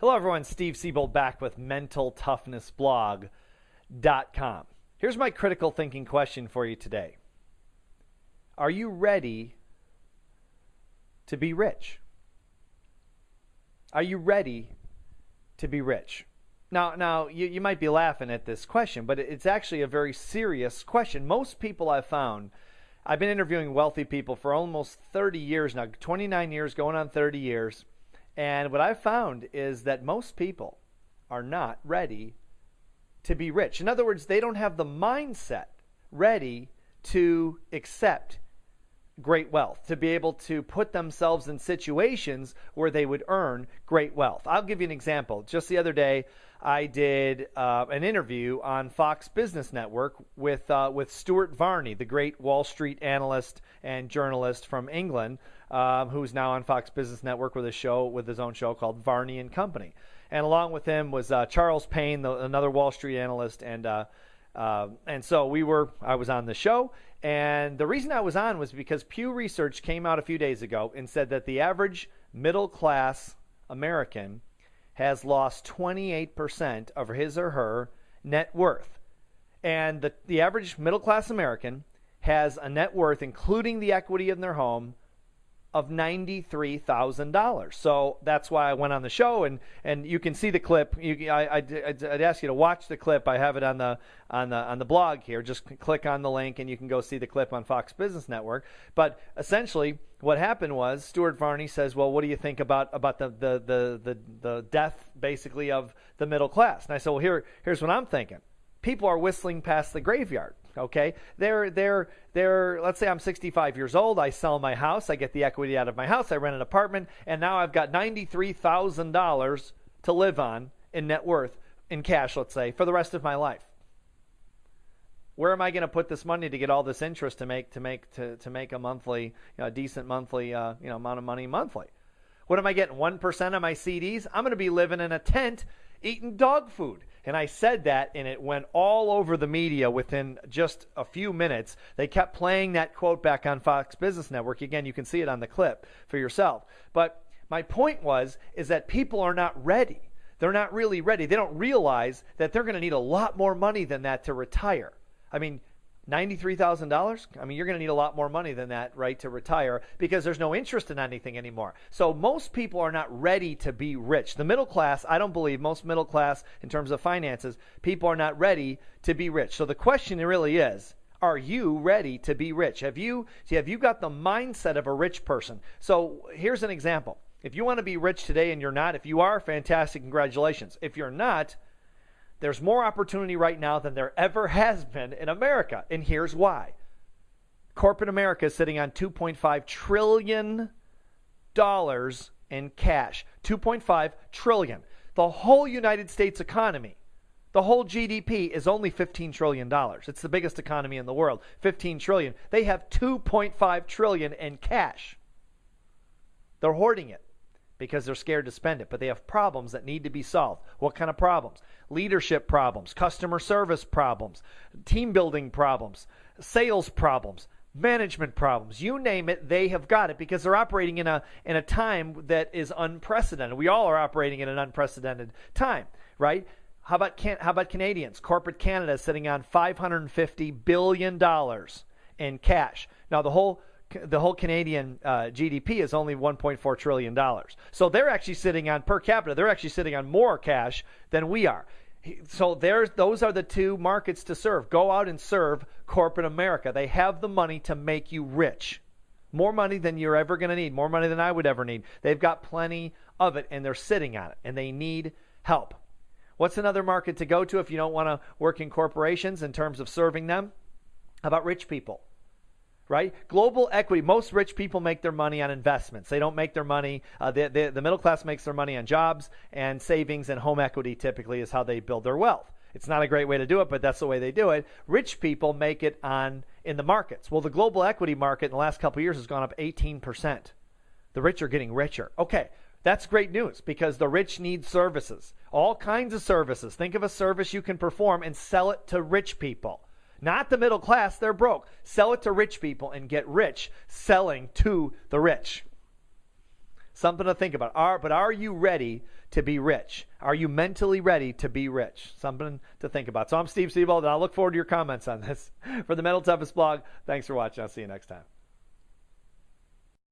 Hello everyone, Steve Siebold back with MentalToughnessBlog.com. Here's my critical thinking question for you today. Are you ready to be rich? Are you ready to be rich? Now you might be laughing at this question, but it's actually a very serious question. Most people I've found, I've been interviewing wealthy people for almost 30 years now, 29 years, going on 30 years. And what I've found is that most people are not ready to be rich. In other words, they don't have the mindset ready to accept great wealth, to be able to put themselves in situations where they would earn great wealth. I'll give you an example. Just the other day, I did an interview on Fox Business Network with Stuart Varney, the great Wall Street analyst and journalist from England, who's now on Fox Business Network with his own show called Varney Company. And along with him was Charles Payne, another Wall Street analyst, and so I was on the show. And the reason I was on was because Pew Research came out a few days ago and said that the average middle-class American has lost 28% of his or her net worth. And the average middle-class American has a net worth, including the equity in their home, of $93,000. So that's why I went on the show, and you can see the clip. I'd ask you to watch the clip. I have it on the blog here. Just click on the link, and you can go see the clip on Fox Business Network. But essentially, what happened was Stuart Varney says, "Well, what do you think about the death, basically, of the middle class?" And I said, "Well, here's what I'm thinking. People are whistling past the graveyard." Okay, they're. Let's say I'm 65 years old. I sell my house. I get the equity out of my house. I rent an apartment, and now I've got $93,000 to live on in net worth in cash. Let's say for the rest of my life. Where am I going to put this money to get all this interest to make a monthly, decent monthly, amount of money monthly? What am I getting? 1% of my CDs? I'm going to be living in a tent eating dog food. And I said that, and it went all over the media within just a few minutes. They kept playing that quote back on Fox Business Network. Again, you can see it on the clip for yourself. But my point is that people are not ready. They're not really ready. They don't realize that they're going to need a lot more money than that to retire. I mean, $93,000? I mean, you're going to need a lot more money than that, right, to retire, because there's no interest in anything anymore. So most people are not ready to be rich. The middle class, I don't believe, most middle class in terms of finances, people are not ready to be rich. So the question really is, are you ready to be rich? Have you got the mindset of a rich person? So here's an example. If you want to be rich today and you're not, if you are, fantastic, congratulations. If you're not, there's more opportunity right now than there ever has been in America, and here's why. Corporate America is sitting on $2.5 trillion in cash. $2.5 trillion. The whole United States economy, the whole GDP is only $15 trillion. It's the biggest economy in the world, $15 trillion. They have $2.5 trillion in cash. They're hoarding it because they're scared to spend it, but they have problems that need to be solved. What kind of problems? Leadership problems, customer service problems, team building problems, sales problems, management problems. You name it, they have got it because they're operating in a time that is unprecedented. We all are operating in an unprecedented time, right? How about Canadians? Corporate Canada is sitting on $550 billion in cash. Now, the whole Canadian GDP is only $1.4 trillion. So they're actually sitting on, per capita, they're actually sitting on more cash than we are. So those are the two markets to serve. Go out and serve corporate America. They have the money to make you rich. More money than you're ever going to need. More money than I would ever need. They've got plenty of it, and they're sitting on it, and they need help. What's another market to go to if you don't want to work in corporations in terms of serving them? How about rich people? Right? Global equity. Most rich people make their money on investments. They don't make their money. The middle class makes their money on jobs and savings, and home equity typically is how they build their wealth. It's not a great way to do it, but that's the way they do it. Rich people make it in the markets. Well, the global equity market in the last couple of years has gone up 18%. The rich are getting richer. Okay, that's great news because the rich need services, all kinds of services. Think of a service you can perform and sell it to rich people. Not the middle class, they're broke. Sell it to rich people and get rich selling to the rich. Something to think about. But are you ready to be rich? Are you mentally ready to be rich? Something to think about. So I'm Steve Siebold, and I'll look forward to your comments on this. For the Mental Toughest blog, thanks for watching. I'll see you next time.